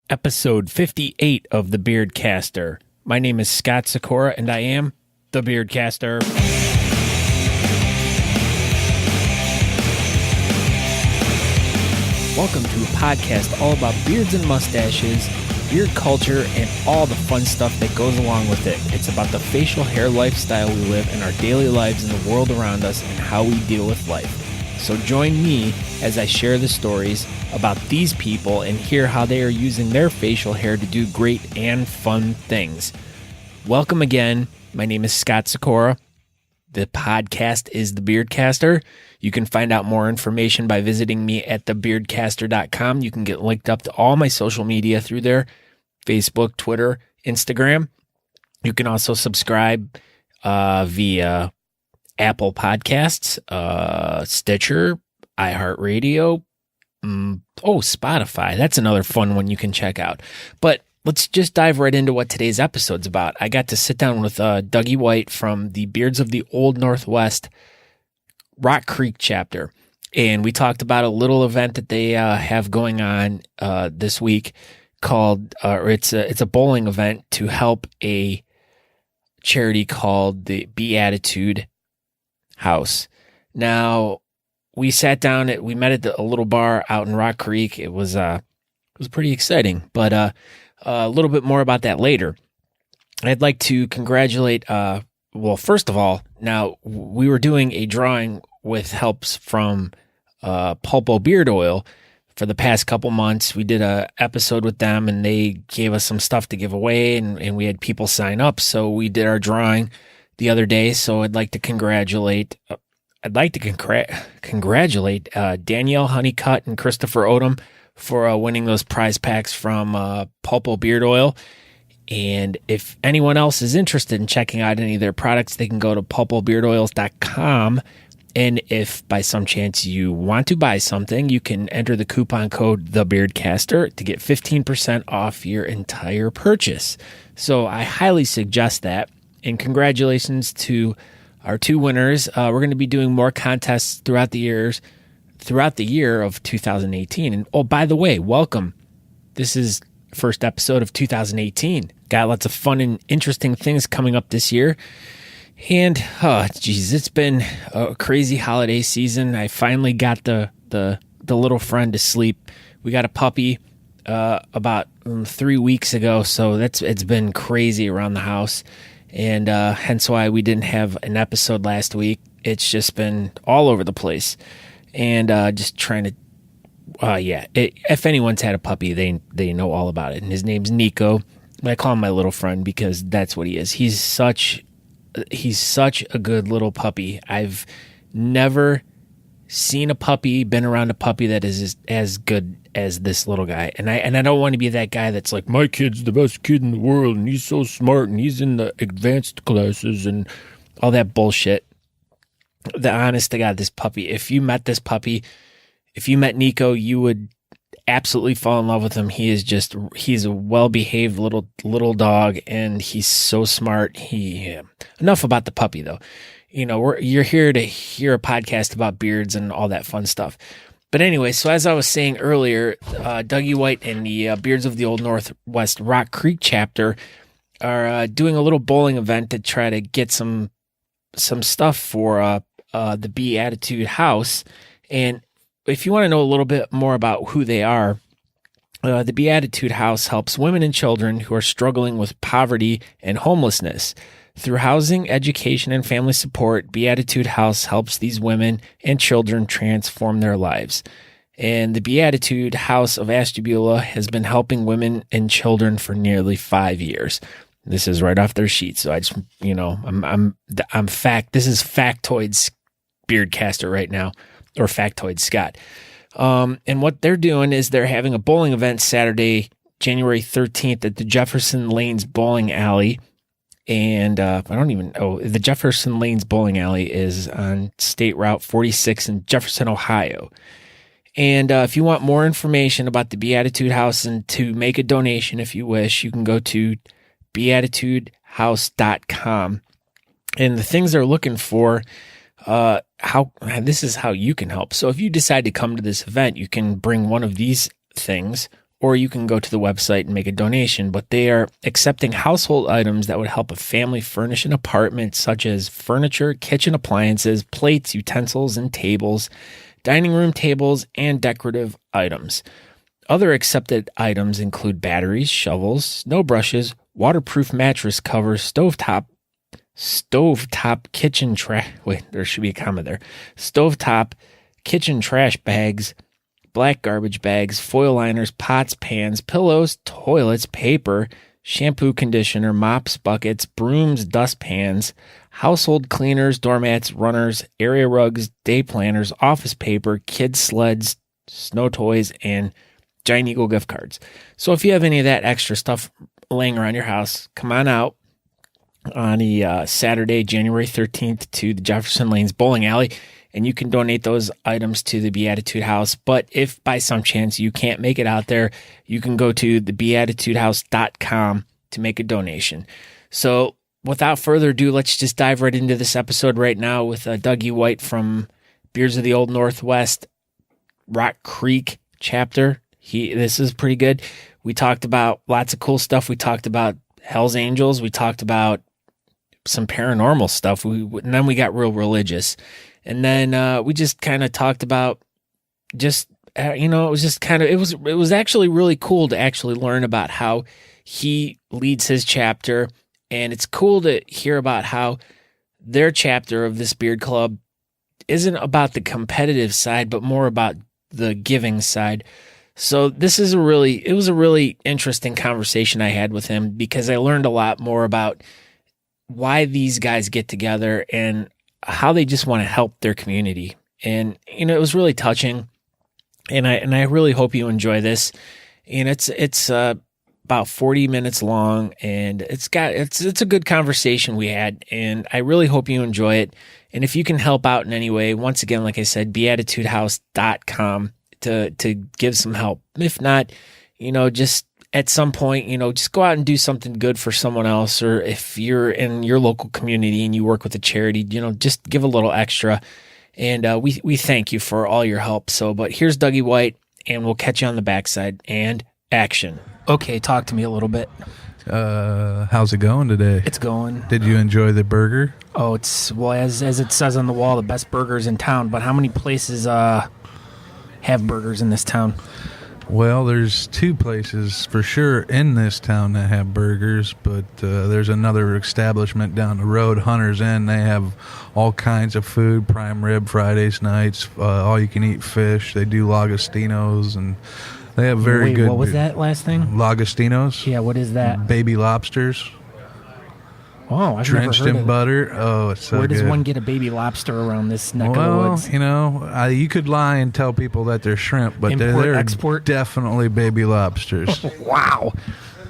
episode 58 of The Beardcaster. My name is Scott Sykora, and I am The Beardcaster. Welcome to a podcast all about beards and mustaches, beard culture, and all the fun stuff that goes along with it. It's about the facial hair lifestyle we live in our daily lives in the world around us and how we deal with life. So join me as I share the stories about these people and hear how they are using their facial hair to do great and fun things. Welcome again. My name is Scott Sykora. The podcast is The Beardcaster. You can find out more information by visiting me at thebeardcaster.com. You can get linked up to all my social media through there, Facebook, Twitter, Instagram. You can also subscribe via Apple Podcasts, Stitcher, iHeartRadio, Spotify. That's another fun one you can check out. But let's just dive right into what today's episode's about. I got to sit down with Doug White from the Beards of the Old Northwest Rock Creek chapter, and we talked about a little event that they have going on this week called, it's a bowling event to help a charity called the Beattitude House. Now, we sat down, we met at a little bar out in Rock Creek. It was pretty exciting, but a little bit more about that later. I'd like to congratulate, first of all, now we were doing a drawing with helps from Pulpo Beard Oil for the past couple months. We did a episode with them and they gave us some stuff to give away and we had people sign up. So we did our drawing the other day. So I'd like to congratulate Danielle Honeycutt and Christopher Odom for winning those prize packs from Pulpo Beard Oil. And if anyone else is interested in checking out any of their products, they can go to pulpobeardoils.com. And if by some chance you want to buy something, you can enter the coupon code TheBeardcaster to get 15% off your entire purchase. So I highly suggest that. And congratulations to our two winners. We're going to be doing more contests throughout the year of 2018. And oh, by the way, welcome. This is first episode of 2018. Got lots of fun and interesting things coming up this year. And, it's been a crazy holiday season. I finally got the little friend to sleep. We got a puppy about 3 weeks ago, so it's been crazy around the house. And hence why we didn't have an episode last week. It's just been all over the place. And just trying to, if anyone's had a puppy, they know all about it. And his name's Nico. I call him my little friend because that's what he is. He's such a good little puppy. I've never seen a puppy, been around a puppy that is as good as this little guy. And I don't want to be that guy that's like, my kid's the best kid in the world and he's so smart and he's in the advanced classes and all that bullshit. The honest to God, this puppy, if you met Nico, you would absolutely fall in love with him. He's a well-behaved little dog and he's so smart. Enough about the puppy though. You're here to hear a podcast about beards and all that fun stuff. But anyway, so as I was saying earlier, Dougie White and the Beards of the Old Northwest Rock Creek chapter are doing a little bowling event to try to get some stuff for the Beattitude House. And if you want to know a little bit more about who they are, the Beattitude House helps women and children who are struggling with poverty and homelessness. Through housing, education, and family support, Beattitude House helps these women and children transform their lives. And the Beattitude House of Ashtabula has been helping women and children for nearly 5 years. This is right off their sheet. So I just, this is Factoid's Beardcaster right now, or Factoid Scott. And what they're doing is they're having a bowling event Saturday, January 13th at the Jefferson Lanes Bowling Alley. And the Jefferson Lanes Bowling Alley is on State Route 46 in Jefferson, Ohio. And if you want more information about the Beattitude House and to make a donation if you wish, you can go to beattitudehouse.com. And the things they're looking for, this is how you can help. So if you decide to come to this event, you can bring one of these things, or you can go to the website and make a donation. But they are accepting household items that would help a family furnish an apartment, such as furniture, kitchen appliances, plates, utensils, and tables, dining room tables, and decorative items. Other accepted items include batteries, shovels, snow brushes, waterproof mattress covers, stovetop kitchen trash. Wait, there should be a comma there. Stovetop kitchen trash bags, black garbage bags, foil liners, pots, pans, pillows, toilets, paper, shampoo, conditioner, mops, buckets, brooms, dustpans, household cleaners, doormats, runners, area rugs, day planners, office paper, kids' sleds, snow toys, and Giant Eagle gift cards. So if you have any of that extra stuff laying around your house, come on out on the Saturday, January 13th to the Jefferson Lanes Bowling Alley, and you can donate those items to the Beattitude House. But if by some chance you can't make it out there, you can go to the beattitudehouse.com to make a donation. So without further ado, let's just dive right into this episode right now with Dougie White from Beers of the Old Northwest, Rock Creek chapter. This is pretty good. We talked about lots of cool stuff. We talked about Hell's Angels. We talked about some paranormal stuff. And then we got real religious. And then we just kind of talked about just, it was just kind of, it was actually really cool to actually learn about how he leads his chapter. And it's cool to hear about how their chapter of this beard club isn't about the competitive side, but more about the giving side. So this is it was a really interesting conversation I had with him, because I learned a lot more about why these guys get together and how they just want to help their community. And, it was really touching, and I really hope you enjoy this. And it's about 40 minutes long, and it's a good conversation we had, and I really hope you enjoy it. And if you can help out in any way, once again, like I said, beattitudehouse.com to give some help. If not, just at some point, just go out and do something good for someone else. Or if you're in your local community and you work with a charity, just give a little extra. And we thank you for all your help. But here's Dougie White, and we'll catch you on the backside. And action. Okay, talk to me a little bit. How's it going today? It's going. Did you enjoy the burger? Oh, as it says on the wall, the best burgers in town. But how many places have burgers in this town? Well, there's two places for sure in this town that have burgers, but there's another establishment down the road, Hunter's Inn. They have all kinds of food, prime rib Fridays nights, all you can eat fish. They do Lagostinos, and they have very good. What was that last thing? Lagostinos. Yeah, what is that? Baby lobsters. Oh, I've drenched never heard in butter. Oh, it's so Where does good. one get a baby lobster around this neck of the woods? You could lie and tell people that they're shrimp, but they're export? Definitely baby lobsters. Wow.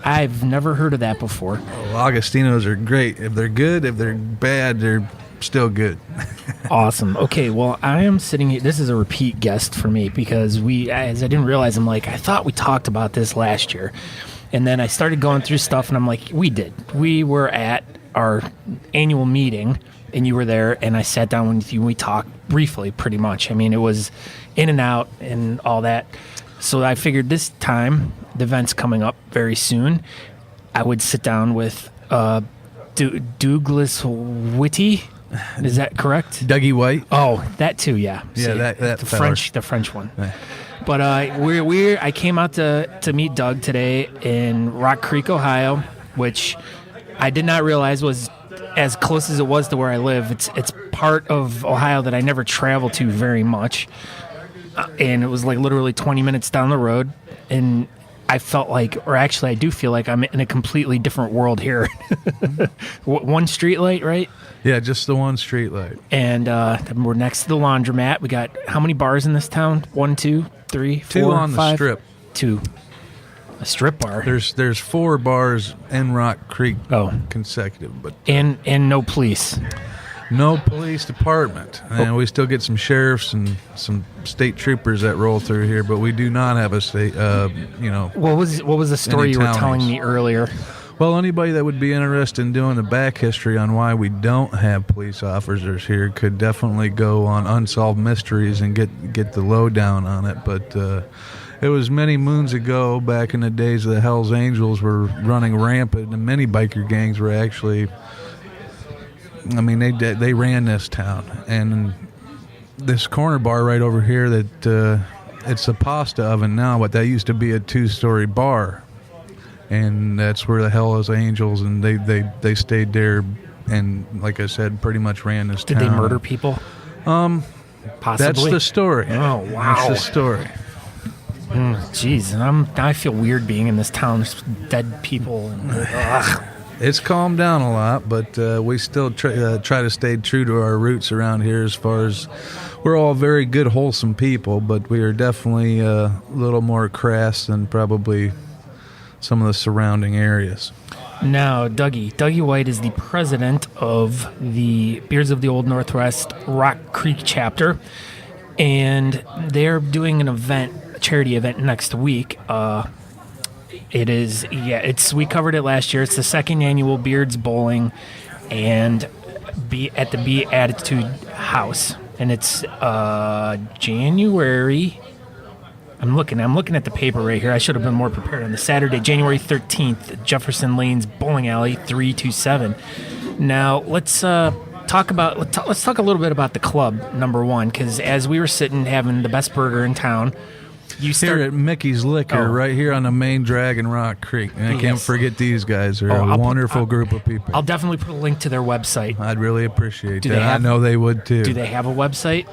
I've never heard of that before. Lagostinos are great. If they're good, if they're bad, they're still good. Awesome. Okay, well, I am sitting here. This is a repeat guest for me, because as I didn't realize, I'm like, I thought we talked about this last year. And then I started going through stuff, and I'm like, we did. We were at our annual meeting, and you were there, and I sat down with you, and we talked briefly, pretty much. I mean, it was in and out and all that. So I figured this time, the event's coming up very soon, I would sit down with Douglas Whitty. Is that correct? Dougie White. Oh, that too, yeah. Yeah, that the French one. Yeah. But I came out to meet Doug today in Rock Creek, Ohio, which I did not realize was as close as it was to where I live. It's part of Ohio that I never travel to very much, and it was like literally 20 minutes down the road, and I felt like, or actually I do feel like, I'm in a completely different world here. One street light, right? Yeah, just the one street light. And we're next to the laundromat. We got how many bars in this town? 1, 2, 3, 4, 2 on 5? the strip. 2. A strip bar. There's 4 bars in Rock Creek. Oh, consecutive, but and no police. No police department, and we still get some sheriffs and some state troopers that roll through here, but we do not have a state. What was the story you were telling me earlier? Well, anybody that would be interested in doing the back history on why we don't have police officers here could definitely go on Unsolved Mysteries and get the lowdown on it. But It was many moons ago, back in the days of the Hells Angels were running rampant, and many biker gangs were actually, I mean, they ran this town. And this corner bar right over here that it's a pasta oven now, but that used to be a 2-story bar. And that's where the Hells Angels, and they stayed there, and like I said, pretty much ran this town. Did they murder people? Possibly. That's the story. Oh, wow. That's the story. Jeez, and I feel weird being in this town. There's dead people. And, It's calmed down a lot, but we still try to stay true to our roots around here. As far as we're all very good, wholesome people, but we are definitely a little more crass than probably some of the surrounding areas. Now, Dougie White is the president of the Beards of the Old Northwest Rock Creek chapter, and they're doing an event, a charity event next week. We covered it last year. It's the second annual Beards Bowling, and at the Beattitude House, and it's January. I'm looking at the paper right here. I should have been more prepared. On the Saturday, January 13th, Jefferson Lane's Bowling Alley, 327. Now, let's talk a little bit about the club, number one, because as we were sitting having the best burger in town, here at Mickey's Liquor, right here on the main drag in Rock Creek. And I can't forget these guys. They're a wonderful group of people. I'll definitely put a link to their website. I'd really appreciate that. I know they would, too. Do they have a website?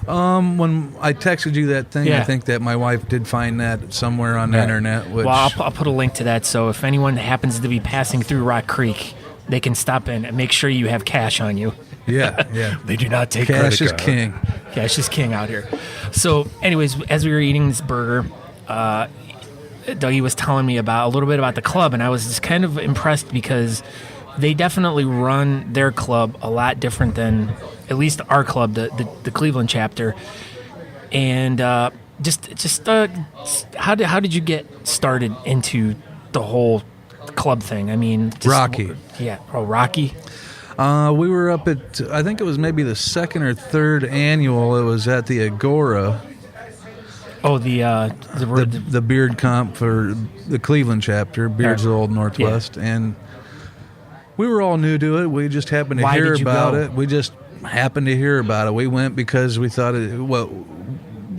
When I texted you that thing, I think that my wife did find that somewhere on the internet. Which... Well, I'll put a link to that, so if anyone happens to be passing through Rock Creek, they can stop in and make sure you have cash on you. Yeah. They do not take cash credit card. Cash is king. Cash is king out here. So, anyways, as we were eating this burger, Dougie was telling me a little bit about the club, and I was just kind of impressed because they definitely run their club a lot different than at least our club, the Cleveland chapter. And how did you get started into the whole club thing? I mean, Rocky. Yeah. Oh, Rocky. We were up at, I think it was maybe the second or third annual. It was at the Agora. Oh, the beard comp for the Cleveland chapter, Beards of the Old Northwest, and we were all new to it. We just happened to hear about it. We just happened to hear about it. We went because we thought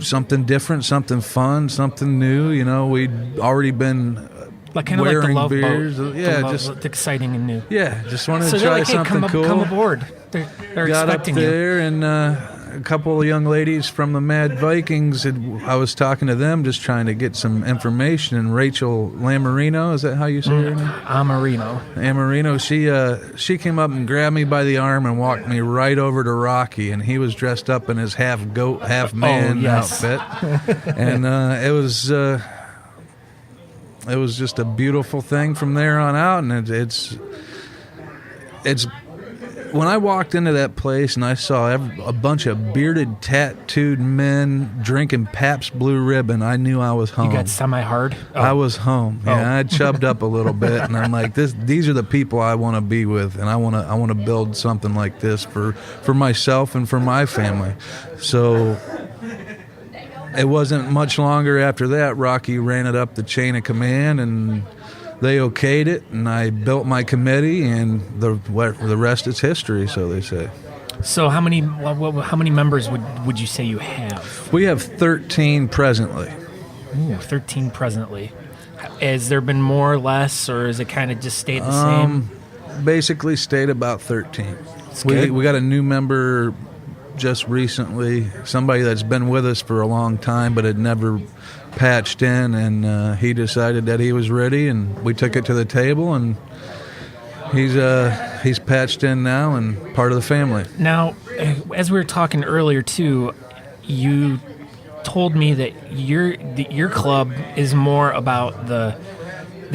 something different, something fun, something new. You know, we'd already been wearing like the beers. Boat. Just exciting and new. Yeah, just wanted to try something cool. Come aboard. They're got expecting up there you. and a couple of young ladies from the Mad Vikings. I was talking to them, just trying to get some information. And Rachel Lamarino, is that how you say her name? Amarino. She came up and grabbed me by the arm and walked me right over to Rocky, and he was dressed up in his half goat, half man outfit, and it was just a beautiful thing from there on out, and it's when I walked into that place and I saw a bunch of bearded, tattooed men drinking Pabst Blue Ribbon, I knew I was home. You got semi-hard? Oh. I was home. Yeah, I chubbed up a little bit, and I'm like, these are the people I want to be with, and I want to build something like this for myself and for my family. So it wasn't much longer after that. Rocky ran it up the chain of command, and they okayed it, and I built my committee, and the rest is history, so they say. So how many members would you say you have? We have 13 presently. Ooh, 13 presently. Has there been more or less, or has it kind of just stayed the same? Basically stayed about 13. We got a new member just recently, somebody that's been with us for a long time but had never patched in, and he decided that he was ready, and we took it to the table, and he's patched in now and part of the family. Now, as we were talking earlier too, you told me that your club is more about the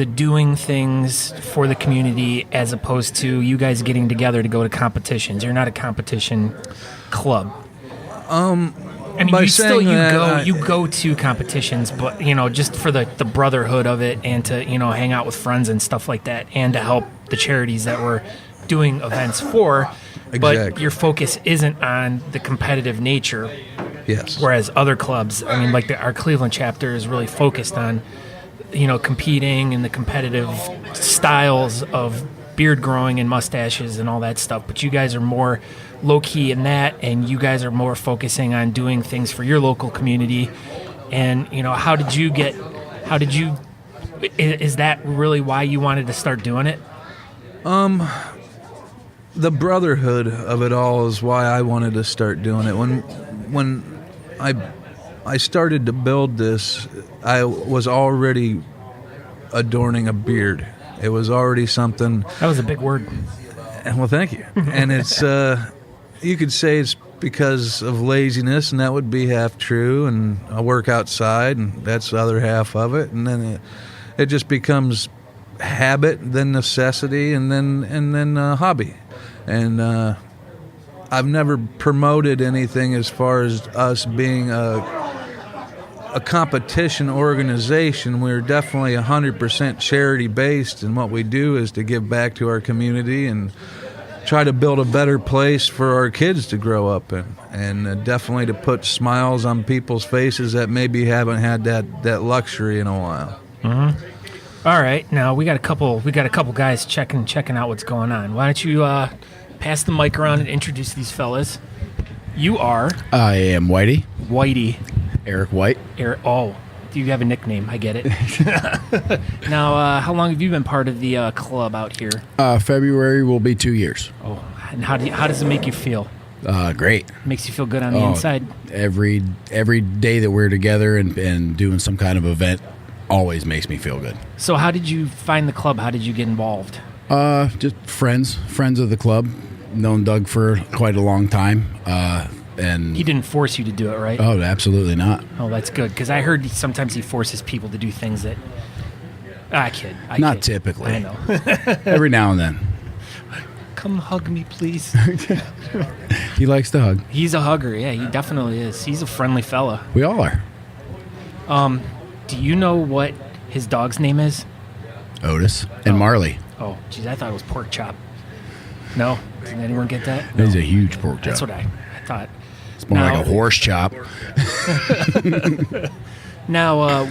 doing things for the community as opposed to you guys getting together to go to competitions. You're not a competition club. I mean, you go to competitions, but just for the brotherhood of it, and to hang out with friends and stuff like that, and to help the charities that we're doing events for. Exactly. But your focus isn't on the competitive nature. Yes. Whereas other clubs, I mean, like our Cleveland chapter is really focused on, competing and the competitive styles of beard growing and mustaches and all that stuff. But you guys are more low key in that, and you guys are more focusing on doing things for your local community. And, is that really why you wanted to start doing it? The brotherhood of it all is why I wanted to start doing it. When I started to build this, I was already adorning a beard. It was already something. That was a big word. Well, thank you. And it's you could say it's because of laziness, and that would be half true. And I work outside, and that's the other half of it. And then it just becomes habit, then necessity, and then hobby. And I've never promoted anything as far as us being a competition organization. We're definitely 100% charity based, and what we do is to give back to our community and try to build a better place for our kids to grow up in, and definitely to put smiles on people's faces that maybe haven't had that luxury in a while. Mm-hmm. All right, now we got a couple guys checking out what's going on. Why don't you pass the mic around and introduce these fellas? You are. I am Whitey. Eric White. Oh, you have a nickname. I get it. Now, how long have you been part of the club out here? February will be 2 years. Oh, and how does it make you feel? Great. Makes you feel good on the inside? Every day that we're together and doing some kind of event always makes me feel good. So how did you find the club? How did you get involved? Just friends of the club. Known Doug for quite a long time. And he didn't force you to do it, right? Oh, absolutely not. Oh, that's good, because I heard sometimes he forces people to do things that I kid. Not typically. I know. Every now and then. Come hug me, please. He likes to hug. He's a hugger. Yeah, he definitely is. He's a friendly fella. We all are. Do you know what his dog's name is? Otis and Marley. Oh, geez, I thought it was Pork Chop. No? Did anyone get that? He's a huge pork chop. That's what I thought. It's more like a horse chop. Now,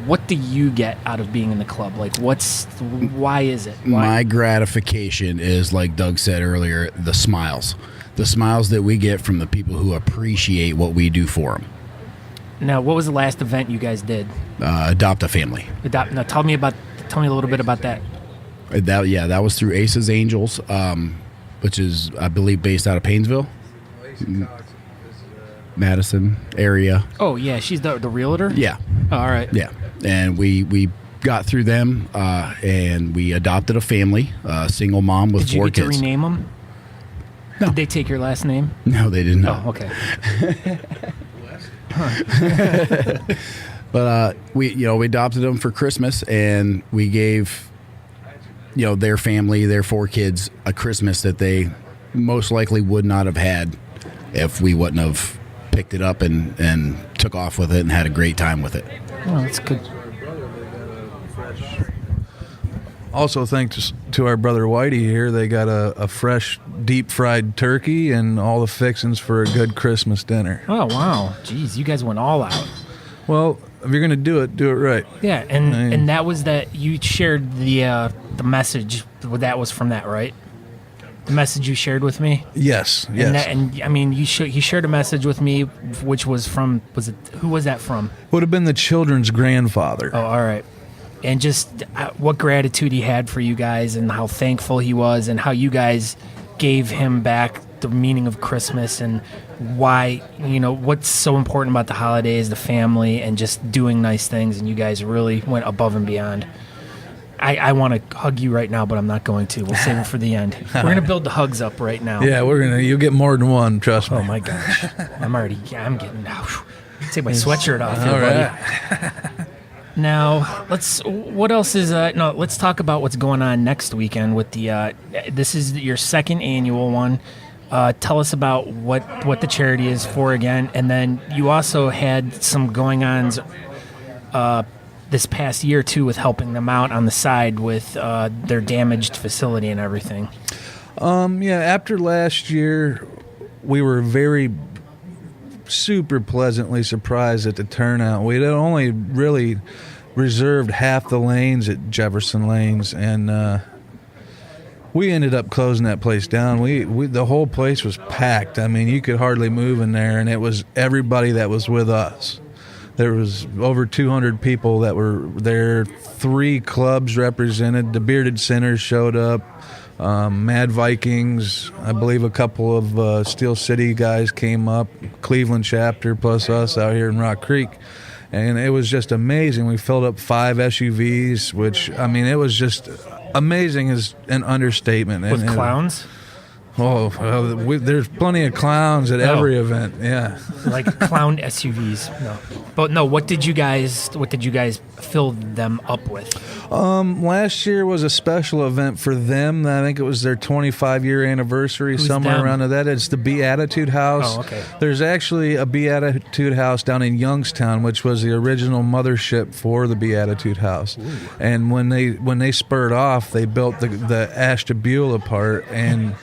what do you get out of being in the club? Like, why is it? Why? My gratification is, like Doug said earlier, the smiles. The smiles that we get from the people who appreciate what we do for them. Now, what was the last event you guys did? Adopt a Family. Now, tell me a little bit about that. That was through Aces Angels, which is, I believe, based out of Painesville, Madison area. Oh, yeah, she's the realtor? Yeah. Oh, all right. Yeah, and we got through them, and we adopted a family, a single mom with 4 kids. Did you get to rename them? No. Did they take your last name? No, they did not. Oh, okay. But we adopted them for Christmas, and we gave their family, their 4 kids, a Christmas that they most likely would not have had if we wouldn't have picked it up and took off with it and had a great time with it. Oh, that's good. Also, thanks to our brother Whitey here, they got a fresh deep-fried turkey and all the fixings for a good Christmas dinner. Oh, wow. Jeez, you guys went all out. Well, if you're going to do it right. Yeah, and that was that you shared the message. That was from that, right? The message you shared with me? Yes. And I mean, he shared a message with me, which was from, who was that from? Would have been the children's grandfather. Oh, all right. And just what gratitude he had for you guys and how thankful he was and how you guys gave him back the meaning of Christmas and why, what's so important about the holidays, the family, and just doing nice things. And you guys really went above and beyond. I want to hug you right now, but I'm not going to. We'll save it for the end. We're going to build the hugs up right now. Yeah, you'll get more than one, trust me. Oh, my gosh. I'm getting, take my sweatshirt off here, buddy. Right. Now, let's talk about what's going on next weekend with this is your second annual one. Tell us about what the charity is for again, and then you also had some going-ons this past year, too, with helping them out on the side with their damaged facility and everything. After last year, we were very super pleasantly surprised at the turnout. We had only really reserved half the lanes at Jefferson Lanes, and we ended up closing that place down. We the whole place was packed. I mean, you could hardly move in there, and it was everybody that was with us. There was over 200 people that were there. 3 clubs represented. The Bearded Sinners showed up. Mad Vikings, I believe a couple of Steel City guys came up. Cleveland chapter, plus us out here in Rock Creek. And it was just amazing. We filled up 5 SUVs, which, I mean, it was just amazing is an understatement. With clowns? There's plenty of clowns at every event. Yeah, like clown SUVs. No, but no. What did you guys fill them up with? Last year was a special event for them. I think it was their 25-year anniversary. Who's somewhere them? around that. It's the Beattitude House. Oh, okay. There's actually a Beattitude House down in Youngstown, which was the original mothership for the Beattitude House. Ooh. And when they spurred off, they built the Ashtabula part, and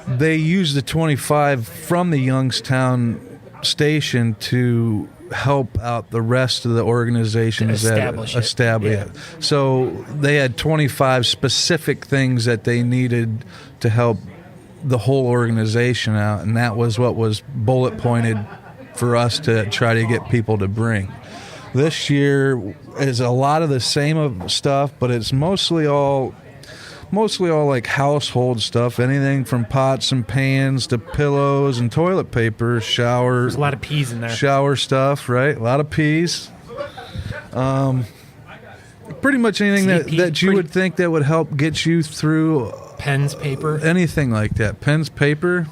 they used the 25 from the Youngstown station to help out the rest of the organizations that establish it. So they had 25 specific things that they needed to help the whole organization out, and that was what was bullet pointed for us to try to get people to bring. This year is a lot of the same stuff, but it's mostly all like household stuff, anything from pots and pans to pillows and toilet paper, shower. There's a lot of peas in there. Shower stuff, right? A lot of peas. Pretty much anything that you would think that would help get you through. Pens, paper. Anything like that. Pens, paper,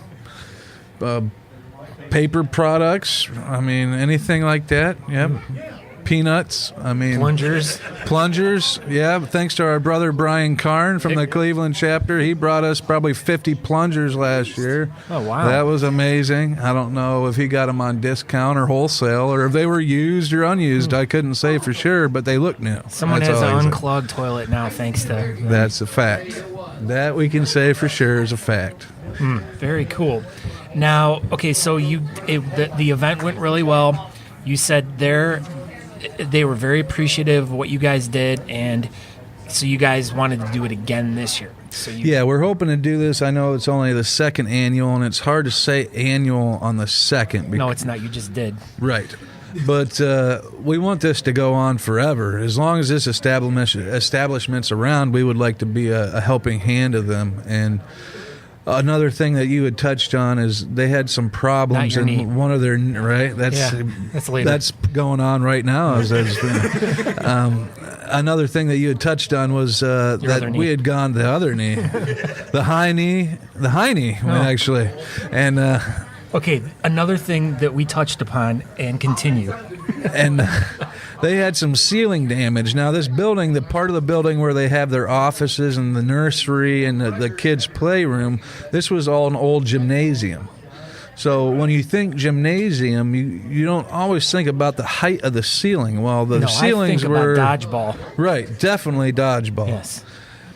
paper products. I mean, anything like that. Yep. Peanuts. I mean, plungers. Yeah, thanks to our brother Brian Karn from the Cleveland chapter, he brought us probably 50 plungers last year. Oh wow, that was amazing. I don't know if he got them on discount or wholesale, or if they were used or unused. I couldn't say for sure, but they look new. Someone has an unclogged toilet now, thanks to. That's a fact. That we can say for sure is a fact. Very cool. Now, okay, so the event went really well. You said they were very appreciative of what you guys did, and so you guys wanted to do it again this year. Yeah, we're hoping to do this. I know it's only the second annual, and it's hard to say annual on the second. No, it's not. You just did. Right. But we want this to go on forever. As long as this establishment's around, we would like to be a helping hand to them. And another thing that you had touched on is they had some problems in one of their that's later. That's going on right now. Another thing that you had touched on was that we had gone the other knee, the high knee, actually, and. Okay, another thing that we touched upon and continue. And they had some ceiling damage. Now, this building, the part of the building where they have their offices and the nursery and the kids' playroom, this was all an old gymnasium. So when you think gymnasium, you don't always think about the height of the ceiling. Well, ceilings were about dodgeball. Right, definitely dodgeball. Yes.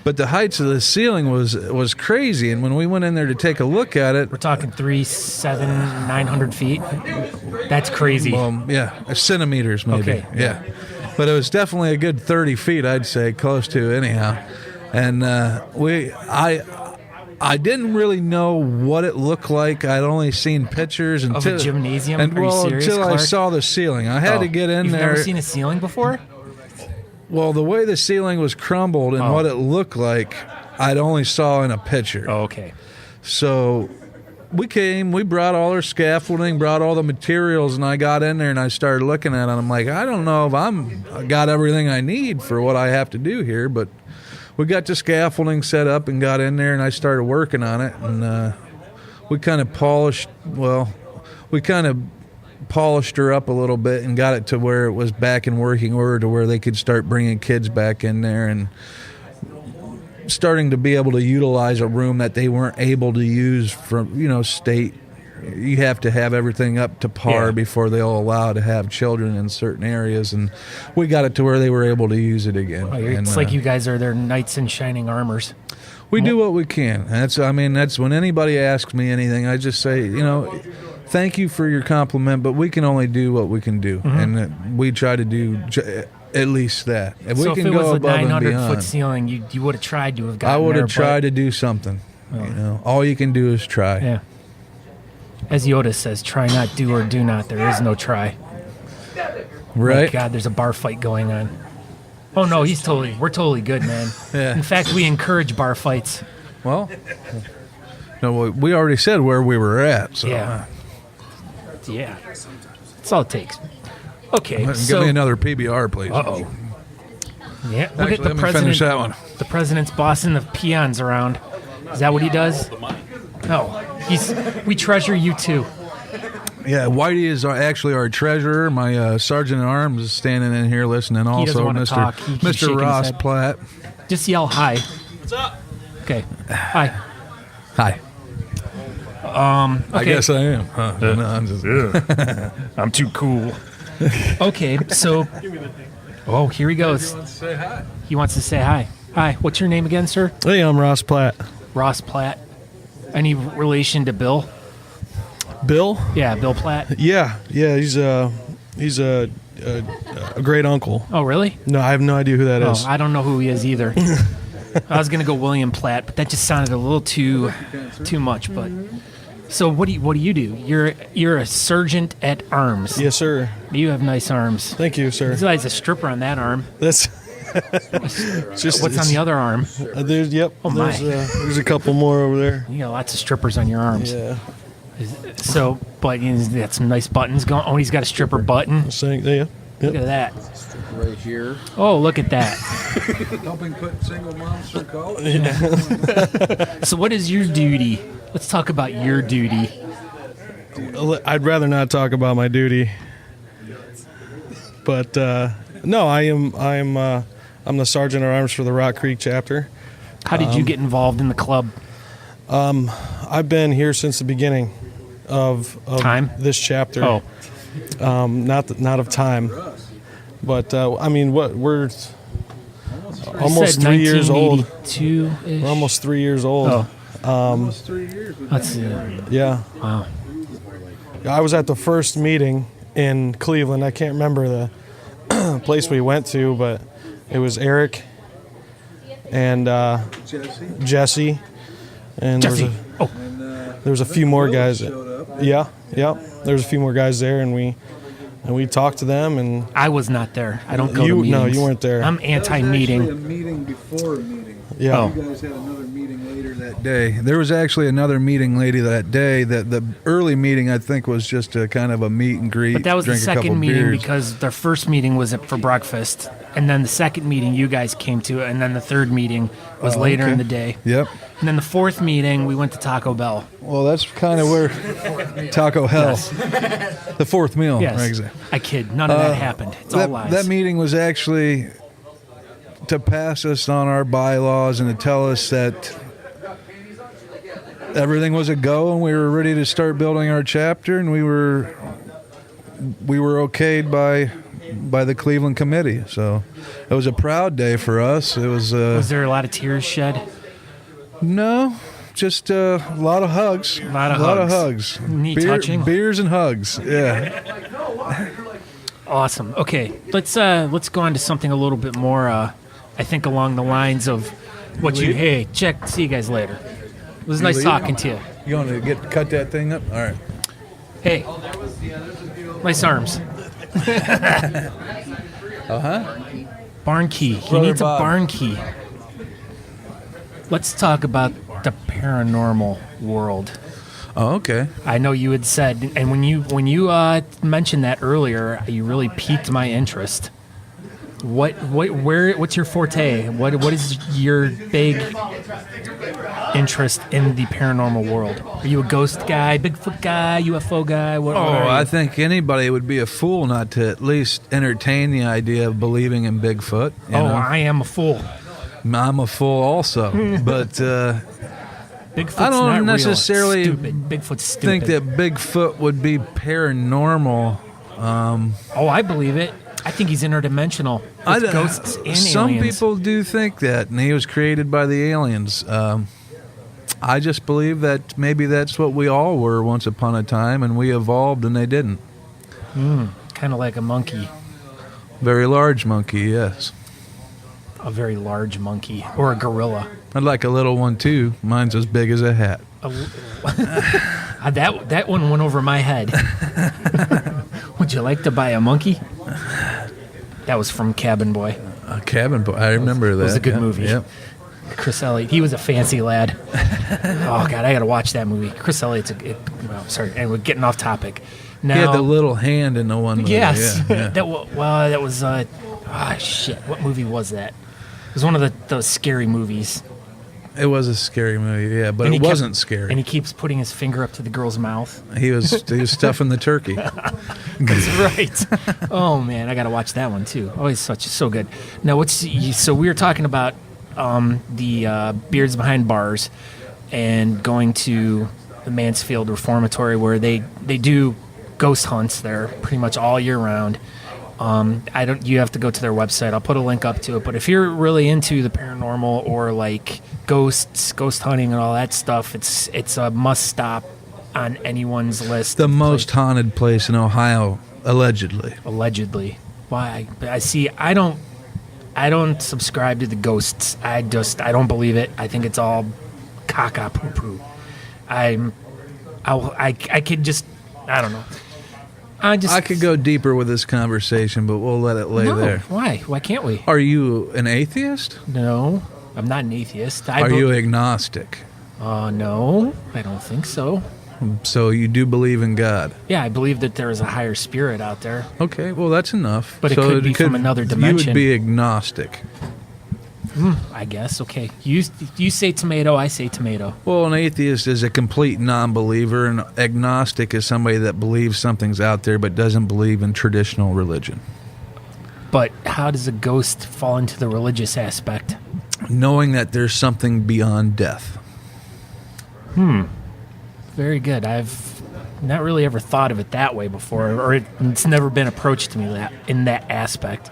But the heights of the ceiling was crazy, and when we went in there to take a look at it, we're talking 900 feet. That's crazy. Yeah, centimeters maybe. Okay. Yeah, but it was definitely a good 30 feet, I'd say, close to anyhow. And I didn't really know what it looked like. I'd only seen pictures of a gymnasium. And until I saw the ceiling, I had to get in there. You've never seen a ceiling before? Well, the way the ceiling was crumbled and what it looked like, I'd only saw in a picture. Oh, okay. So we brought all our scaffolding, brought all the materials, and I got in there and I started looking at it. I'm like, I don't know if I got everything I need for what I have to do here, but we got the scaffolding set up and got in there, and I started working on it, and we kind of polished her up a little bit and got it to where it was back in working order, to where they could start bringing kids back in there and starting to be able to utilize a room that they weren't able to use from, state. You have to have everything up to par before they'll allow to have children in certain areas, and we got it to where they were able to use it again. It's like you guys are their knights in shining armors. We do what we can. That's when anybody asks me anything, I just say, thank you for your compliment, but we can only do what we can do, and we try to do at least that. If So we if can it go was a above and 900-foot beyond, ceiling, you would have tried to have gotten I would there, have tried to do something. All you can do is try. Yeah. As Yoda says, try not, do or do not. There is no try. Right? My God, there's a bar fight going on. Oh no, we're totally good, man. Yeah. In fact, we encourage bar fights. Well, no, we already said where we were at. So. Yeah. Yeah. That's all it takes. Okay, Give me another PBR, please. Uh-oh. Yeah, look Actually, at the let me president. finish that one. The president's bossing the peons around. Is that what he does? No. We treasure you too. Yeah, Whitey is actually our treasurer. My sergeant at arms is standing in here listening. He doesn't Also, wanna talk. He keeps shaking Mr. his Ross head. Platt. Just yell hi. What's up? Okay. Hi. Hi. I Okay. guess I am. No, I'm just, I'm too cool. Okay, so. Oh, here he goes. say hi. He wants to say hi. Hi. What's your name again, sir? Hey, I'm Ross Platt. Ross Platt. Any relation to Bill? Bill? Yeah, Bill Platt. Yeah, he's a great uncle. Oh, really? No, I have no idea who that is. Oh, I don't know who he is either. I was gonna go William Platt, but that just sounded a little too much. But so what do you do? You're a sergeant at arms. Yes, sir. You have nice arms. Thank you, sir. This guy's a stripper on that arm. That's just What's on the other arm? There's Oh, my. there's a couple more over there. You got lots of strippers on your arms. Yeah. So, but he's got some nice buttons going. Oh, he's got a stripper button. Saying, yeah. Look at that. Right here. Oh, look at that. Helping put single moms through college. So, what is your duty? Let's talk about your duty. I'd rather not talk about my duty, but no, I'm the sergeant at arms for the Rock Creek chapter. How did you get involved in the club? I've been here since the beginning of Time? this chapter. Oh, Not of time, but we're I almost said 3 years old. 1982-ish. We're almost 3 years old. Oh, Almost 3 years. let's see. Yeah, Wow. I was at the first meeting in Cleveland. I can't remember the place we went to, but it was Eric and Jesse, and Jesse. there was a few more guys. Yeah. There was a few more guys there, and we talked to them, and I was not there. I don't go to meetings. No, you weren't there. I'm anti-meeting. A meeting before a meeting. Yeah. Oh. You guys had another meeting later that day. There was actually another meeting later that day. That the early meeting, I think, was just a kind of a meet and greet. But that was the drink a couple second meeting beers. because their first meeting was for breakfast, and then the second meeting you guys came to, and then the third meeting was later okay. in the day. Yep. And then the fourth meeting, we went to Taco Bell. Well, that's kind of where Taco Hell, the fourth meal. Yes. Exactly. I kid. None of that happened. It's all lies. That meeting was actually to pass us on our bylaws and to tell us that everything was a go and we were ready to start building our chapter, and we were okayed by the Cleveland committee. So it was a proud day for us. It was Was there a lot of tears shed? no, just a lot of hugs. A lot of hugs. Knee touching? Beers and hugs. Yeah. Awesome. Okay, let's go on to something a little bit more. I think along the lines of what you. Hey, check. See you guys later. It was nice leave? talking to you. You want to cut that thing up? All right. Hey, nice arms. Barn key. He Brother needs Bob. a barn key. Let's talk about the paranormal world. Oh, okay. I know you had said, and when you mentioned that earlier, you really piqued my interest. What's your forte? What is your big interest in the paranormal world? Are you a ghost guy, Bigfoot guy, UFO guy? What are you? I think anybody would be a fool not to at least entertain the idea of believing in Bigfoot. You know? I am a fool. I'm a fool also, but Bigfoot's I don't not necessarily real. It's stupid. Bigfoot's stupid. think that Bigfoot would be paranormal. Oh, I believe it. I think he's interdimensional with ghosts and some aliens. people do think that, and he was created by the aliens. I just believe that maybe that's what we all were once upon a time, and we evolved and they didn't. Kind of like a monkey. Very large monkey, yes. A very large monkey. Or a gorilla. I'd like a little one, too. Mine's as big as a hat. That one went over my head. Would you like to buy a monkey? That was from Cabin Boy. Cabin Boy. I remember that. It was a good movie. Yep. Chris Elliott. He was a fancy lad. Oh, God, I got to watch that movie. Chris Elliott's sorry, and we're getting off topic. Now, He had the little hand in the one movie. yes. Yeah. that was, shit. What movie was that? It was one of those scary movies. It was a scary movie, yeah, but And it he wasn't kept- scary. And he keeps putting his finger up to the girl's mouth. He was stuffing the turkey. That's right. Oh man, I got to watch that one too. Oh, it's so good. Now, so we were talking about the Beards Behind Bars and going to the Mansfield Reformatory where they do ghost hunts there pretty much all year round. You have to go to their website. I'll put a link up to it. But if you're really into the paranormal or like ghosts, ghost hunting, and all that stuff, it's a must stop on anyone's list. The most haunted place in Ohio, allegedly. Allegedly. Why? I see. I don't subscribe to the ghosts. I don't believe it. I think it's all caca poo poo. I could just. I don't know. I could go deeper with this conversation, but we'll let it lay there. Why? Why can't we? Are you an atheist? No, I'm not an atheist. Are you agnostic? No, I don't think so. So you do believe in God? Yeah, I believe that there is a higher spirit out there. Okay, well, that's enough. But it could be from another You dimension. would be agnostic. I guess. Okay. You say tomato, I say tomato. Well, an atheist is a complete non-believer, and agnostic is somebody that believes something's out there but doesn't believe in traditional religion. But how does a ghost fall into the religious aspect? Knowing that there's something beyond death. Very good. I've not really ever thought of it that way before, or it's never been approached to me in that aspect.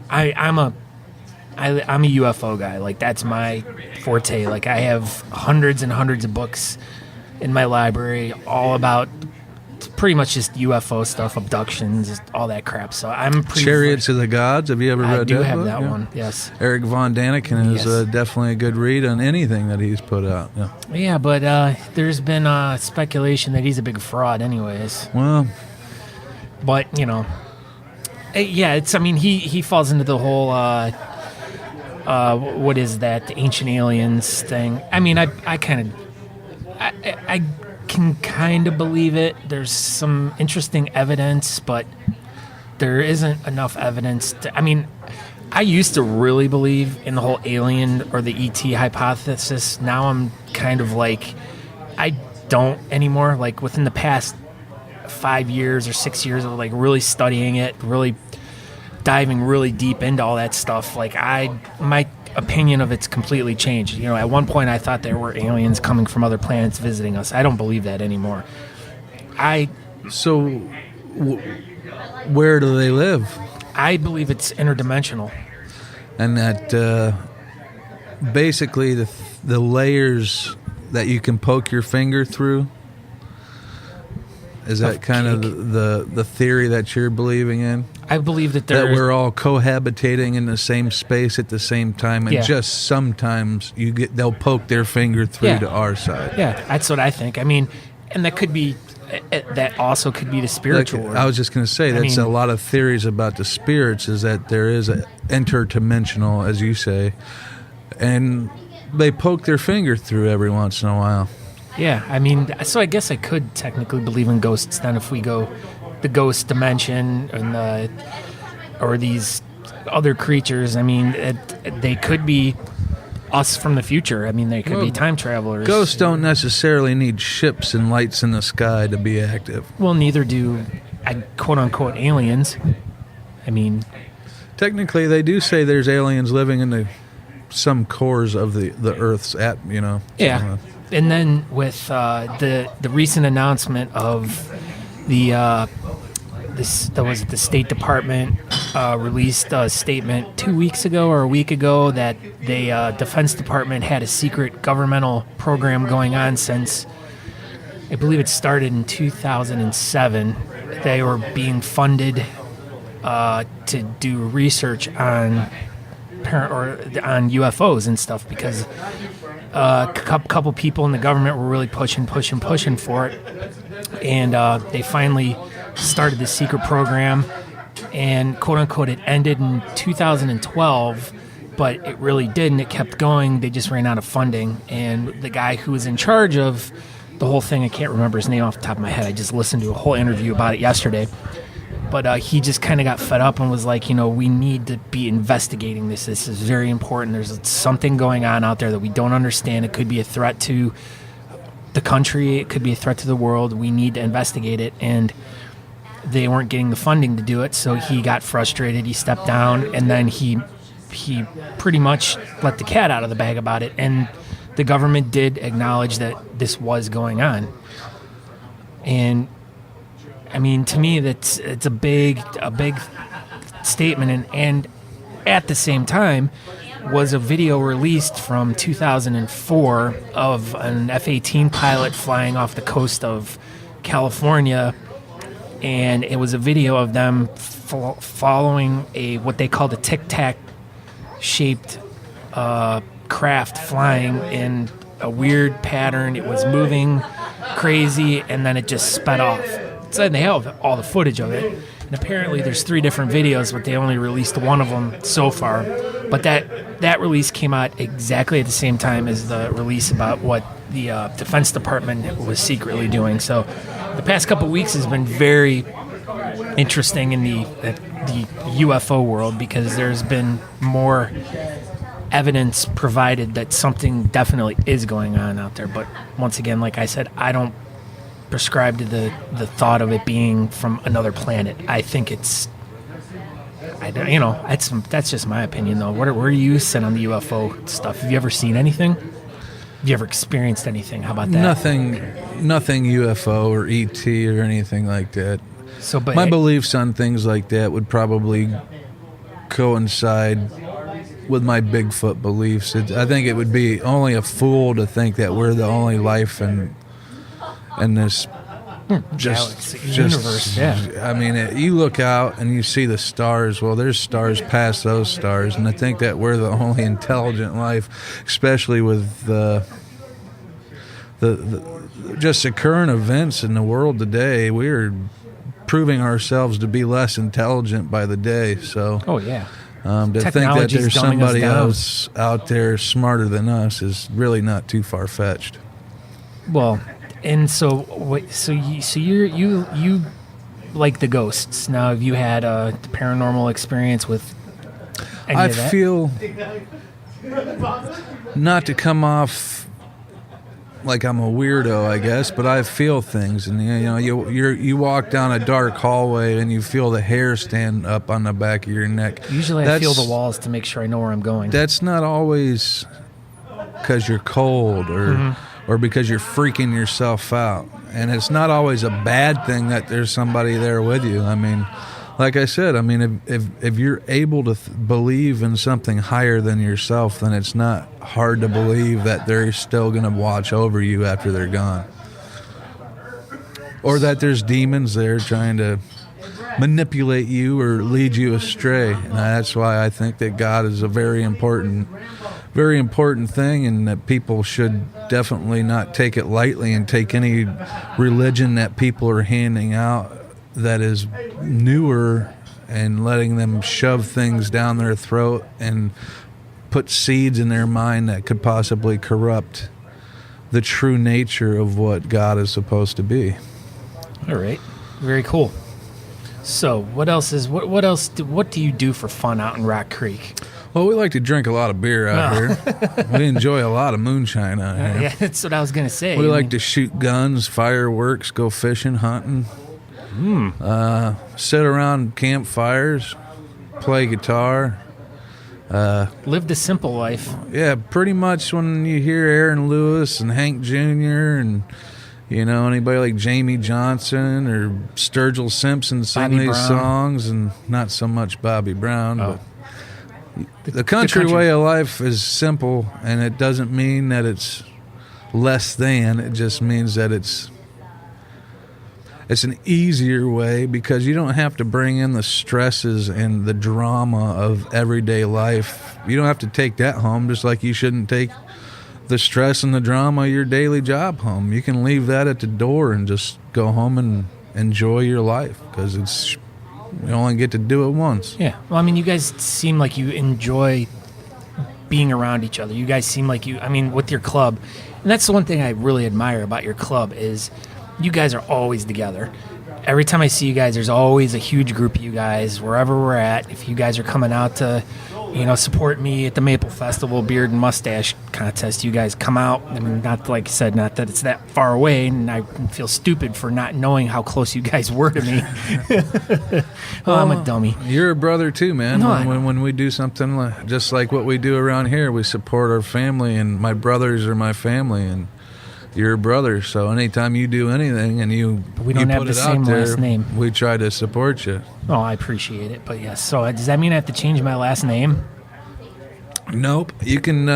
I'm a UFO guy. Like, that's my forte. Like, I have hundreds and hundreds of books in my library all about pretty much just UFO stuff, abductions, all that crap. So I'm pretty... Chariots of the Gods. Have you ever read that? I do have book? that Yeah. one, yes. Eric Von Daniken is Yes. definitely a good read on anything that he's put out. Yeah. Yeah, but there's been speculation that he's a big fraud anyways. Well, But, yeah, he falls into the whole... what is that? The ancient aliens thing. I mean, I can kind of believe it. There's some interesting evidence, but there isn't enough evidence I used to really believe in the whole alien or the ET hypothesis. Now I'm kind of like, I don't anymore. Like, within the past 5 years or 6 years of like really studying it, really diving really deep into all that stuff, like my opinion of it's completely changed. At one point I thought there were aliens coming from other planets visiting us. I don't believe that anymore. so where do they live? I believe it's interdimensional. And that basically the layers that you can poke your finger through, is that kind of the theory that you're believing in? I believe that We're all cohabitating in the same space at the same time, and Yeah. just sometimes they'll poke their finger through Yeah. to our side. Yeah, that's what I think. And that could be, that also could be the spiritual world. I was just going to say, that's a lot of theories about the spirits, is that there is an interdimensional, as you say, and they poke their finger through every once in a while. Yeah, so I guess I could technically believe in ghosts then if we go the ghost dimension or these other creatures. They could be us from the future. They could be time travelers. Ghosts don't necessarily need ships and lights in the sky to be active. Well, neither do quote-unquote aliens. Technically, they do say there's aliens living in some cores of the Earth's atmosphere. Yeah. And then with the recent announcement of the the State Department released a statement 2 weeks ago or a week ago that the Defense Department had a secret governmental program going on since, I believe it started in 2007. They were being funded to do research on UFOs and stuff because a couple people in the government were really pushing for it, and they finally started this secret program, and quote unquote it ended in 2012, but it really didn't. It kept going. They just ran out of funding, and the guy who was in charge of the whole thing, I can't remember his name off the top of my head. I just listened to a whole interview about it yesterday. But he just kind of got fed up and was like, we need to be investigating this. This is very important. There's something going on out there that we don't understand. It could be a threat to the country. It could be a threat to the world. We need to investigate it. And they weren't getting the funding to do it, so he got frustrated. He stepped down, and then he pretty much let the cat out of the bag about it. And the government did acknowledge that this was going on. And I mean, to me, it's a big statement, and at the same time, was a video released from 2004 of an F-18 pilot flying off the coast of California, and it was a video of them following what they called a tic-tac shaped craft flying in a weird pattern. It was moving crazy, and then it just sped off. And they have all the footage of it, and apparently there's 3 different videos, but they only released one of them so far. But that release came out exactly at the same time as the release about what the Defense Department was secretly doing. So the past couple of weeks has been very interesting in the UFO world, because there's been more evidence provided that something definitely is going on out there. But once again, like I said, I don't prescribe to the thought of it being from another planet. I think that's just my opinion, though. Where are you set on the UFO stuff? Have you ever seen anything? Have you ever experienced anything? How about that? Nothing UFO or ET or anything like that. So, but my beliefs on things like that would probably coincide with my Bigfoot beliefs. I think it would be only a fool to think that we're the only life in this universe. Yeah. I mean, you look out and you see the stars. Well, there's stars past those stars, and I think that we're the only intelligent life, especially with the just the current events in the world today. We're proving ourselves to be less intelligent by the day. So, oh yeah. To think that there's somebody else out there smarter than us is really not too far fetched. Well. And so you like the ghosts. Now, have you had a paranormal experience with any of that? I feel, not to come off like I'm a weirdo, I guess, but I feel things, and you walk down a dark hallway and you feel the hair stand up on the back of your neck. Usually, I feel the walls to make sure I know where I'm going. That's not always because you're cold or because you're freaking yourself out. And it's not always a bad thing that there's somebody there with you. I mean, like I said, if you're able to believe in something higher than yourself, then it's not hard to believe that they're still going to watch over you after they're gone. Or that there's demons there trying to manipulate you or lead you astray. And that's why I think that God is a very important thing, and that people should definitely not take it lightly and take any religion that people are handing out that is newer and letting them shove things down their throat and put seeds in their mind that could possibly corrupt the true nature of what God is supposed to be. All right. Very cool. So what do you do for fun out in Rock Creek? Well, we like to drink a lot of beer out here. We enjoy a lot of moonshine out here. Yeah, that's what I was going to say. We like to shoot guns, fireworks, go fishing, hunting, sit around campfires, play guitar. Live the simple life. Yeah, pretty much when you hear Aaron Lewis and Hank Jr. and You know, anybody like Jamie Johnson or Sturgill Simpson sing Bobby these Brown. songs, and not so much Bobby Brown. Oh. But the country way of life is simple, and it doesn't mean that it's less than. It just means that it's an easier way, because you don't have to bring in the stresses and the drama of everyday life. You don't have to take that home, just like you shouldn't take the stress and the drama of your daily job home. You can leave that at the door and just go home and enjoy your life, because you only get to do it once. Yeah. Well, I mean, you guys seem like you enjoy being around each other. You guys seem like with your club, and that's the one thing I really admire about your club is you guys are always together. Every time I see you guys, there's always a huge group of you guys, wherever we're at. If you guys are coming out to, support me at the Maple Festival Beard and Mustache Contest, you guys come out. I mean, not like I said, not that it's that far away, and I feel stupid for not knowing how close you guys were to me. Well, I'm a dummy. You're a brother too, man. No, when we do something just like what we do around here, we support our family, and my brothers are my family, and you're a brother. So anytime you do anything and we don't have put the it same out there, last name. we try to support you. Oh, I appreciate it. But yes, so does that mean I have to change my last name? Nope. You can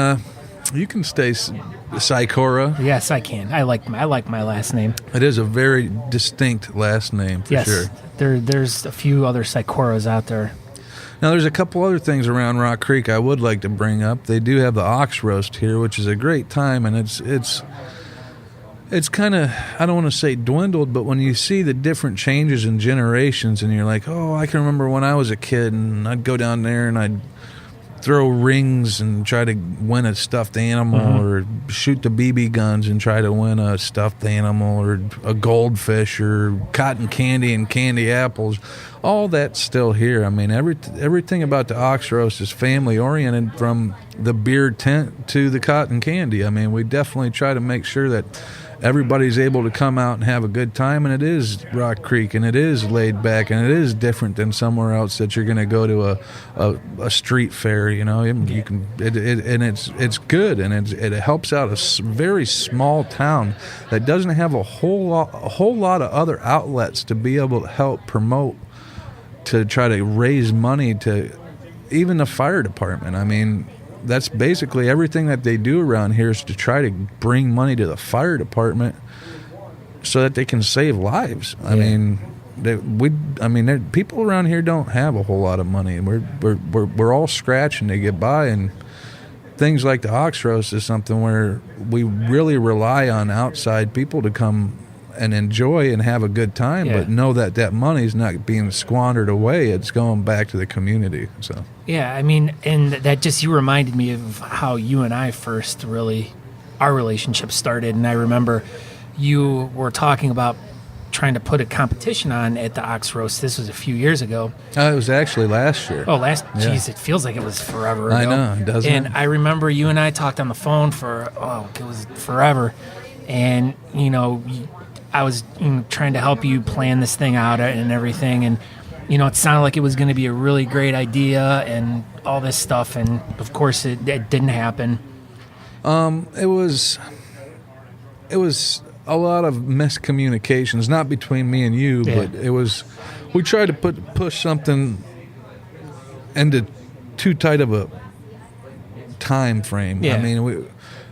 stay Sykora. Yes, I can. I like my last name. It is a very distinct last name for sure. There's a few other Sykoras out there. Now, there's a couple other things around Rock Creek I would like to bring up. They do have the ox roast here, which is a great time, and it's kind of, I don't want to say dwindled, but when you see the different changes in generations and you're like, oh, I can remember when I was a kid and I'd go down there and I'd throw rings and try to win a stuffed animal, or shoot the BB guns and try to win a stuffed animal, or a goldfish, or cotton candy and candy apples. All that's still here. I mean, everything about the ox roast is family oriented, from the beer tent to the cotton candy. I mean, we definitely try to make sure that everybody's able to come out and have a good time, and it is Rock Creek, and it is laid back, and it is different than somewhere else that you're going to go to a street fair. You know, you can and it's good, and it helps out a very small town that doesn't have a whole lot of other outlets to be able to help promote, to try to raise money to even the fire department. I mean, that's basically everything that they do around here, is to try to bring money to the fire department so that they can save lives. I mean, people around here don't have a whole lot of money. We're all scratching to get by, and things like the ox roast is something where we really rely on outside people to come and enjoy and have a good time, but know that money's not being squandered away. It's going back to the community. So yeah, I mean, and that just, you reminded me of how you and I first our relationship started. And I remember you were talking about trying to put a competition on at the ox roast. This was a few years ago. it was actually last year. Geez, it feels like it was forever ago. I know, doesn't and it? I remember you and I talked on the phone for it was forever, and I was trying to help you plan this thing out and everything, and it sounded like it was going to be a really great idea and all this stuff, and of course it didn't happen. It was a lot of miscommunications, not between me and you, but we tried to push something into too tight of a time frame. Yeah. I mean,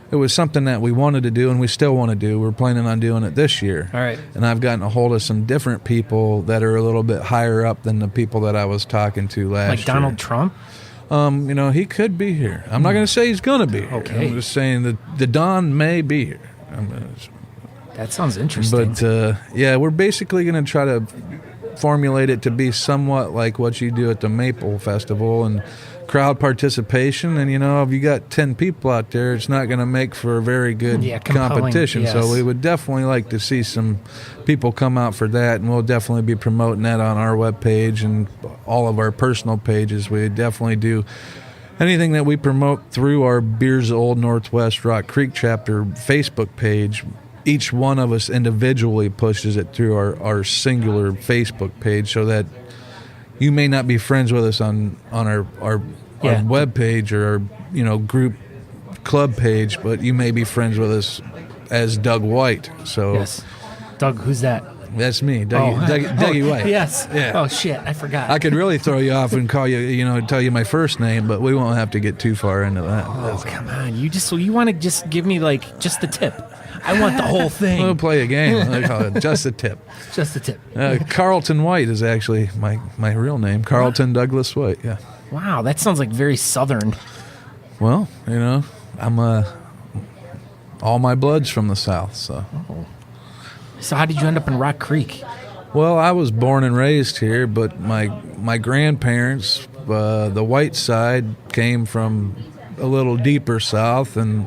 it was something that we wanted to do, and we still want to do. We're planning on doing it this year. All right. And I've gotten a hold of some different people that are a little bit higher up than the people that I was talking to last year. Like Donald Trump? He could be here. I'm not going to say he's going to be here. Okay. I'm just saying that the Don may be here. That sounds interesting. But, we're basically going to try to formulate it to be somewhat like what you do at the Maple Festival, and crowd participation. And, if you got 10 people out there, it's not going to make for a very good competition. Yes. So we would definitely like to see some people come out for that, and we'll definitely be promoting that on our webpage and all of our personal pages. We definitely do anything that we promote through our Beers Old Northwest Rock Creek chapter Facebook page. Each one of us individually pushes it through our singular Facebook page, so that you may not be friends with us on our web page or our group club page, but you may be friends with us as Doug White. So Yes. Doug, who's that? that's me, Dougie White. Yes. Yeah. Oh, shit. I forgot. I could really throw you off and call you, tell you my first name, but we won't have to get too far into that. Oh, come on. You want to just give me, like, just the tip. I want the whole thing. We'll play a game. I call it just a tip. Just the tip. Carlton White is actually my real name. Carlton Douglas White, yeah. Wow, that sounds like very Southern. Well, I'm all my blood's from the South, so. So how did you end up in Rock Creek? Well, I was born and raised here, but my grandparents, the White side, came from a little deeper south, and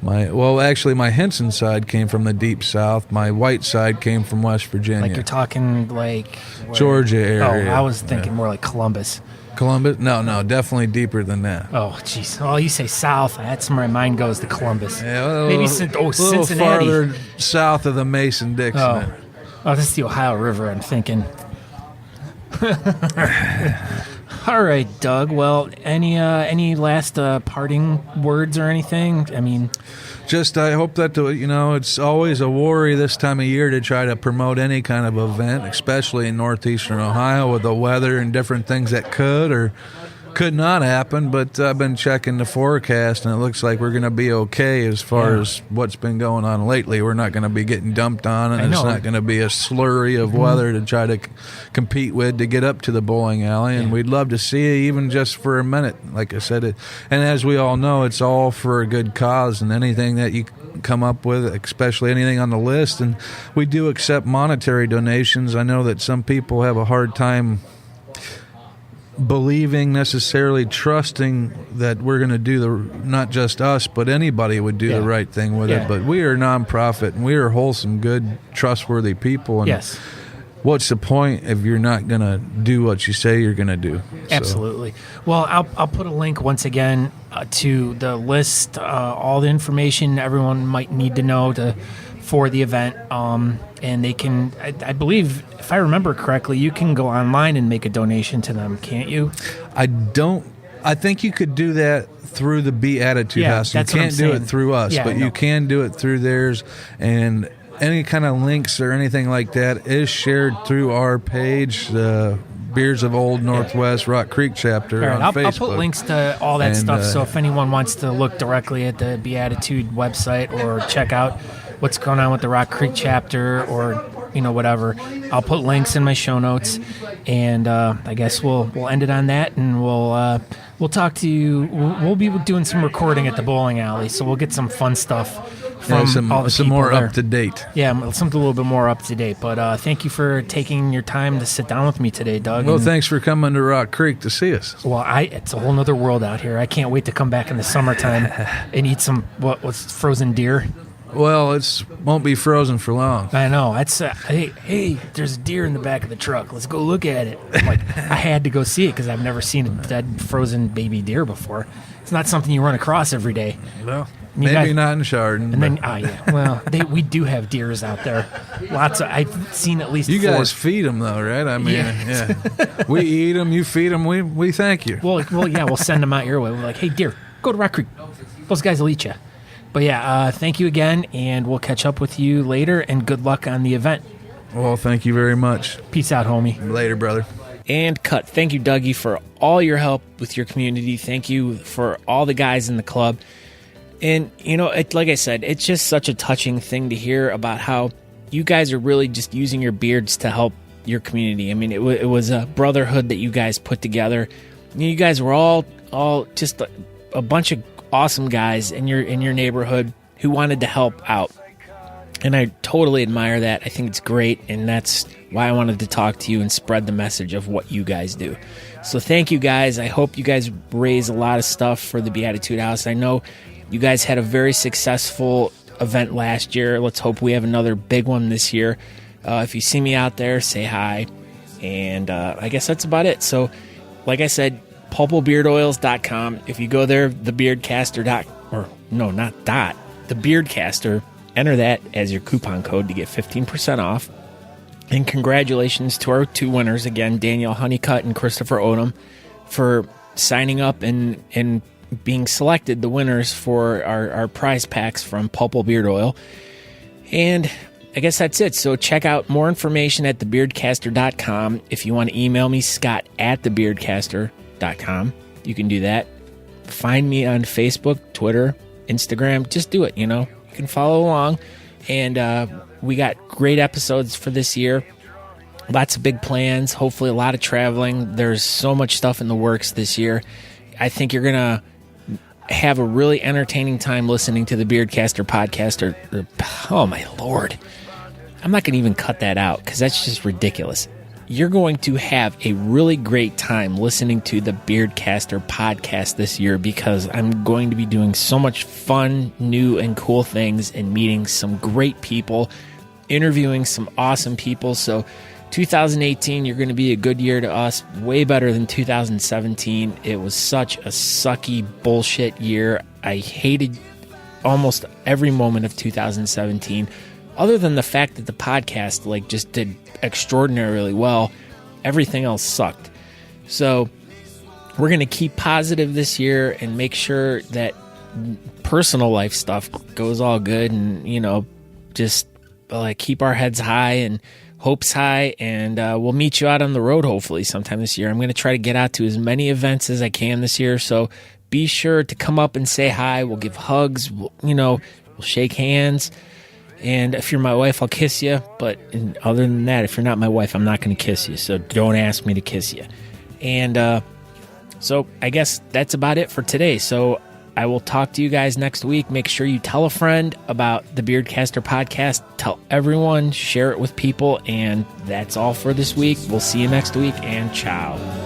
my Henson side came from the deep south. My White side came from West Virginia. Like you're talking like where? Georgia area. Oh, I was thinking more like Columbus. Columbus? No, definitely deeper than that. Oh, jeez. Well, you say south. That's where my mind goes to Columbus. Yeah, maybe a little Cincinnati. farther south of the Mason-Dixon. Oh, this is the Ohio River, I'm thinking. All right, Doug. Well, any last parting words or anything? I mean, just I hope that it's always a worry this time of year to try to promote any kind of event, especially in northeastern Ohio with the weather and different things that could or could not happen. But I've been checking the forecast, and it looks like we're going to be okay as far as what's been going on lately. We're not going to be getting dumped on, and it's not going to be a slurry of weather to try to compete with to get up to the bowling alley. And we'd love to see it even just for a minute, like I said. And as we all know, it's all for a good cause, and anything that you come up with, especially anything on the list. And we do accept monetary donations. I know that some people have a hard time believing, necessarily trusting that we're going to do not just us, but anybody would do the right thing with it. But we are a nonprofit, and we are wholesome, good, trustworthy people. And what's the point if you're not going to do what you say you're going to do? Absolutely. So. Well, I'll put a link once again to the list, all the information everyone might need to know for the event. And they can, I believe, if I remember correctly, you can go online and make a donation to them, can't you? I think you could do that through the Beattitude House. You can't do it through us, but you can do it through theirs. And any kind of links or anything like that is shared through our page, the Beers of Old Northwest Rock Creek chapter on Facebook. I'll put links to all that stuff, so if anyone wants to look directly at the Beattitude website or check out what's going on with the Rock Creek chapter or whatever, I'll put links in my show notes. And I guess we'll end it on that, and we'll talk to you. We'll be doing some recording at the bowling alley, so we'll get some fun stuff from all the some people more there. Up to date. Yeah, something a little bit more up to date. But thank you for taking your time to sit down with me today, Doug. Well, thanks for coming to Rock Creek to see us. Well, it's a whole nother world out here. I can't wait to come back in the summertime and eat some what's frozen deer. Well, it won't be frozen for long. I know. That's hey, there's a deer in the back of the truck. Let's go look at it. I had to go see it because I've never seen a dead frozen baby deer before. It's not something you run across every day. Well, maybe not in Chardon. And then, well, we do have deers out there. Lots of. I've seen at least. You 4. guys feed them though, right? I mean, we eat them, you feed them. We thank you. Well, yeah, we'll send them out your way. We're like, hey, deer, go to Rock Creek. Those guys will eat you. But yeah, thank you again, and we'll catch up with you later, and good luck on the event. Well, thank you very much. Peace out, homie. Later, brother. And cut. Thank you, Dougie, for all your help with your community. Thank you for all the guys in the club. And, like I said, it's just such a touching thing to hear about how you guys are really just using your beards to help your community. I mean, it was a brotherhood that you guys put together. You guys were all just a bunch of awesome guys in your neighborhood who wanted to help out, and I totally admire that. I think it's great, and that's why I wanted to talk to you and spread the message of what you guys do. So thank you guys. I hope you guys raise a lot of stuff for the Beattitude House. I know you guys had a very successful event last year. Let's hope we have another big one this year. If you see me out there, say hi, and I guess that's about it. So like I said, pulpobeardoils.com. If you go there, the Beardcaster, enter that as your coupon code to get 15% off. And congratulations to our 2 winners again, Danielle Honeycutt and Christopher Odom, for signing up and being selected the winners for our prize packs from Pulpal Beard Oil. And I guess that's it. So check out more information at thebeardcaster.com. If you want to email me, Scott at thebeardcaster.com, you can do that. Find me on Facebook, Twitter, Instagram. Just do it, You can follow along. And we got great episodes for this year. Lots of big plans. Hopefully a lot of traveling. There's so much stuff in the works this year. I think you're going to have a really entertaining time listening to the Beardcaster podcast. Oh, my Lord. I'm not going to even cut that out because that's just ridiculous. You're going to have a really great time listening to the Beardcaster podcast this year because I'm going to be doing so much fun, new, and cool things and meeting some great people, interviewing some awesome people. So 2018, you're going to be a good year to us, way better than 2017. It was such a sucky bullshit year. I hated almost every moment of 2017. Other than the fact that the podcast just did extraordinarily well, everything else sucked. So we're going to keep positive this year and make sure that personal life stuff goes all good and, just keep our heads high and hopes high. And we'll meet you out on the road hopefully sometime this year. I'm going to try to get out to as many events as I can this year. So be sure to come up and say hi. We'll give hugs. We'll shake hands. And if you're my wife, I'll kiss you. But other than that, if you're not my wife, I'm not going to kiss you. So don't ask me to kiss you. And so I guess that's about it for today. So I will talk to you guys next week. Make sure you tell a friend about the Beardcaster podcast. Tell everyone, share it with people. And that's all for this week. We'll see you next week, and ciao.